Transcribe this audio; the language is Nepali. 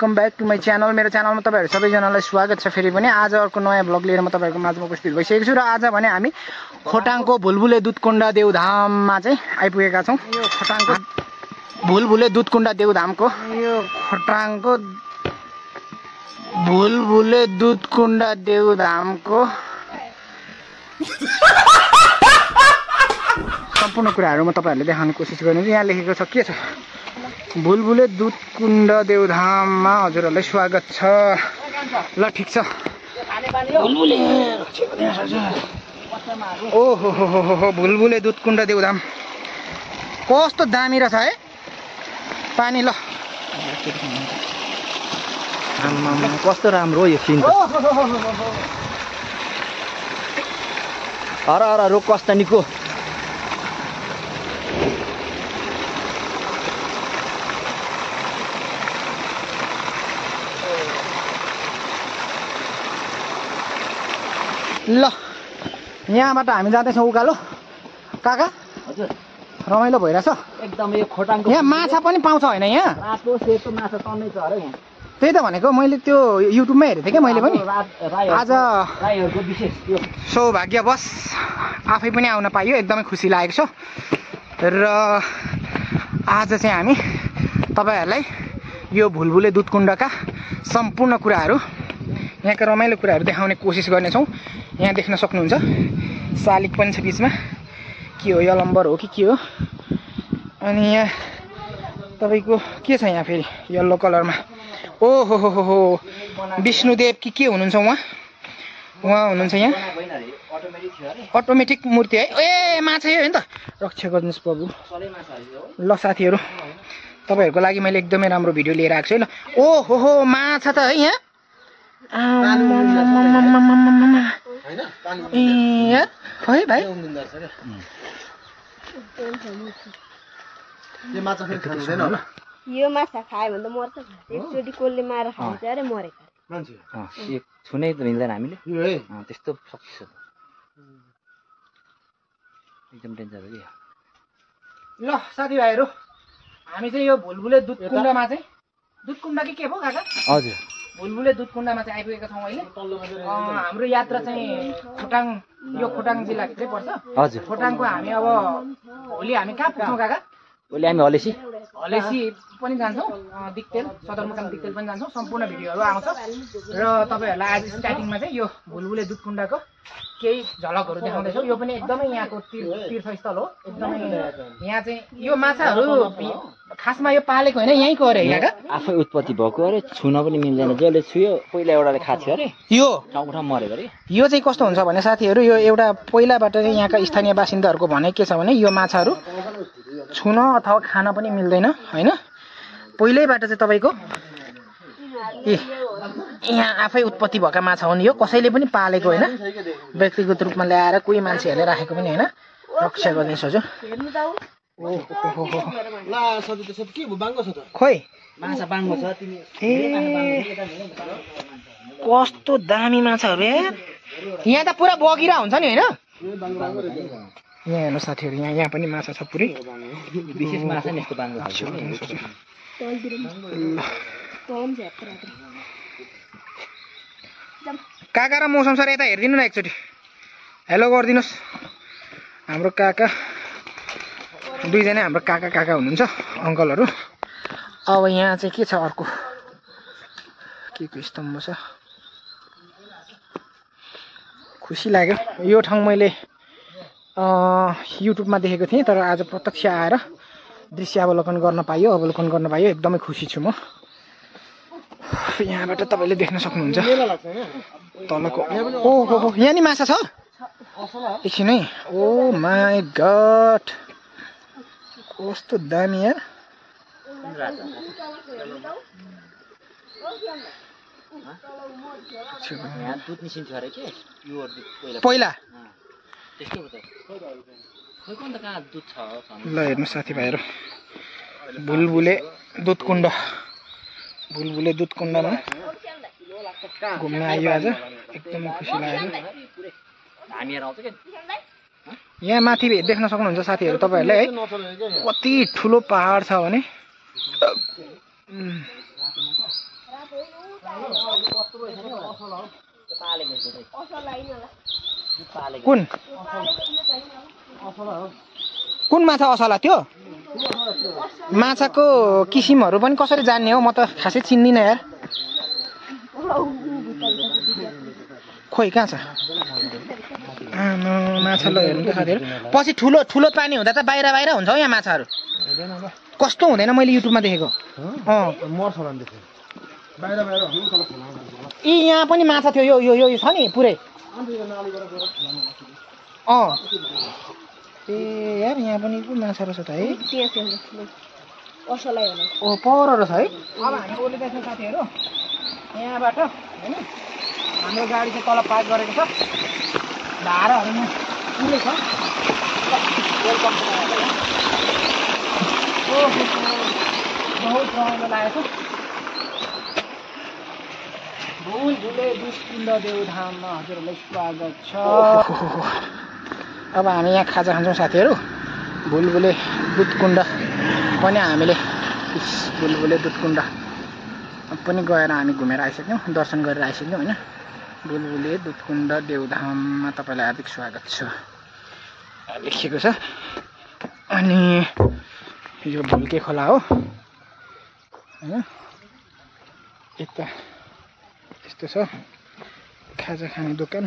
Welcome back to my channel. मेरो च्यानलमा तपाईँहरू सबैजनालाई स्वागत छ। फेरि पनि आज अर्को नयाँ भ्लग लिएर म तपाईँहरूको माझमा उपस्थित भइसकेको छु र आज भने हामी खोटाङको भुलभुले दुधकुण्ड देउधाममा चाहिँ आइपुगेका छौँ। यो खोटाङको भुलभुले दुधकुण्ड देउधामको यो खोटाङको भुलभुले दुधकुण्ड देउधामको सम्पूर्ण कुराहरू म तपाईँहरूले देखाउने कोसिस गर्छु। यहाँ लेखेको छ के छ, भुलभुले दुधकुण्ड देउधाममा हजुरहरूलाई स्वागत छ। ल ठिक छ। ओहो हो भुलभुले दुधकुण्ड देउधाम कस्तो दामी रहेछ है पानी। ल कस्तो राम्रो हो यो सिन। हर रोक कस्ता निको। ल यहाँबाट हामी जाँदैछौँ उकालो। काका हजुर रमाइलो भइरहेछ एकदम। यो खोटाङको यहाँ माछा पनि पाउँछ होइन? यहाँ रातो सेतो माछा टन्नै छ अरे। यहाँ त्यही त भनेको, मैले त्यो युट्युबमै हेरेको थिएँ कि मैले पनि। आज राईहरूको विशेष यो सौभाग्यवश आफै पनि आउन पाइयो, एकदमै खुसी लागेको छ। र आज चाहिँ हामी तपाईँहरूलाई यो भुलभुले दुधकुण्डका सम्पूर्ण कुराहरू, यहाँका रमाइलो कुराहरू देखाउने कोसिस गर्नेछौँ। यहाँ देख्न सक्नुहुन्छ शालिग पनि छ बिचमा, के हो यलम्बर हो कि के हो। अनि यहाँ तपाईँको के छ यहाँ फेरि यल्लो कलरमा, ओहो हो हो विष्णुदेव कि के हुनुहुन्छ उहाँ हुनुहुन्छ यहाँ। अटोमेटिक मूर्ति है। ए माछा यो होइन त, रक्षा गर्नुहोस् प्रभु। ल साथीहरू तपाईँहरूको लागि मैले एकदमै राम्रो भिडियो लिएर आएको छु है। ल ओहो हो माछा त है यहाँ। है भाइ यो माछा खायो भने त मर्छ। एकचोटि कसले मारेर खान्छ अरे मरेको यो छुनै त मिल्दैन हामीले। त्यस्तो सक्छ एकदम डेन्जर हो। ल साथीभाइहरू हामी चाहिँ यो भुलभुले दुधकुण्डमा चाहिँ, दुधकुण्ड कि के भयो काका? हजुर भुलभुले दुधकुण्डमा चाहिँ आइपुगेका छौँ अहिले। हाम्रो यात्रा चाहिँ खोटाङ, यो खोटाङ जिल्लाभित्रै पर्छ। हजुर खोटाङको हामी अब भोलि हामी कहाँ पुग्छौँ काका? भोलि हामी हलेसी पनि जान्छौँ, दिक्तेल सदरमुकाम दिक्तेल पनि जान्छौँ। सम्पूर्ण भिडियोहरू आउँछ र तपाईँहरूलाई आज स्टार्टिङमा चाहिँ यो भुलभुले दुधकुण्डको केही झलकहरू देखाउँदैछौँ। यो पनि एकदमै यहाँको तीर्थस्थल हो। एकदमै यहाँ चाहिँ यो माछाहरू खासमा यो पालेको होइन, यहीँको अरे यहाँका आफै उत्पत्ति भएको अरे। छुन पनि मिल्दैन, जसले छुयो पहिला एउटाले खान्छ अरे। यो ठाउँ ठाउँ मरेको अरे। यो चाहिँ कस्तो हुन्छ भने साथीहरू, यो एउटा पहिलाबाट चाहिँ यहाँका स्थानीय बासिन्दाहरूको भनाइ के छ भने यो माछाहरू छुन अथवा खान पनि मिल्दैन होइन। पहिल्यैबाट चाहिँ तपाईँको यहाँ आफै उत्पत्ति भएका माछा हुन्। यो कसैले पनि पालेको होइन, व्यक्तिगत रूपमा ल्याएर कोही मान्छेहरूले राखेको पनि होइन। रक्षा गर्ने हजुर। खोइ माछा बाङ्गो छ तिमी। ए कस्तो दामी माछाहरू यहाँ। यहाँ त पुरा बगिरा हुन्छ नि होइन? यहाँ हेर्नु साथीहरू, यहाँ पनि माछा छ पुरै। विशेष माछा नि यस्तो बाङ्गो छ। काका र मौसम सर यता हेरिदिनु न एकचोटि, हेलो गरिदिनुहोस्। हाम्रो काका दुईजना हाम्रो काका हुनुहुन्छ, अङ्कलहरू। अब यहाँ चाहिँ के छ अर्को, के को स्तम्भ छ, खुसी लाग्यो। यो ठाउँ मैले युट्युबमा देखेको थिएँ, तर आज प्रत्यक्ष आएर दृश्य अवलोकन गर्न पाइयो, एकदमै खुसी छु म। यहाँबाट तपाईँले देख्न सक्नुहुन्छ तलको। ओहो यहाँ नि माछा छ एकछिन है। ओ माई गड कस्तो दामी यार। पहिला ल हेर्नु साथीभाइहरू, भुलभुले दुधकुण्डमा घुम्न आइयो आज, एकदमै खुसी लाग्यो। यहाँ माथि देख्न सक्नुहुन्छ साथीहरू तपाईहरुले है कति ठुलो पहाड छ भने कुन कुन माछा असला त्यो माछाको किसिमहरू पनि कसरी जान्ने हो म त खासै चिन्दिनँ यार खोइ कहाँ छ माछा ल हेर्नु त साथीहरू पछि ठुलो ठुलो पानी हुँदा त बाहिर बाहिर हुन्छ हौ यहाँ माछाहरू कस्तो हुँदैन मैले युट्युबमा देखेको यी यहाँ पनि माछा थियो यो यो यो छ नि पुरै ए यार यहाँ पनि पो माछा रहेछ त है ओ पर रहेछ है अब हामी ओर्लिँदैछौँ साथीहरू यहाँबाट होइन हाम्रो गाडी चाहिँ तल पार्क गरेको छ भाडाहरू यहाँ पुरै छ वेलकम बहुत रमाइलो लागेको छ भुलभुले दुधकुण्ड देवधाममा हजुरहरूलाई स्वागत छ अब हामी यहाँ खाजा खान्छौँ साथीहरू भुलभुले दुधकुण्ड पनि हामीले भुलभुले दुधकुण्ड पनि गएर हामी घुमेर आइसक्यौँ दर्शन गरेर आइसक्यौँ होइन भुलभुले दुधकुण्ड देवधाममा तपाईँलाई हार्दिक स्वागत छ लेखिएको छ अनि यो भुल्के खोला हो होइन यता यस्तो छ खाजा खाने दोकान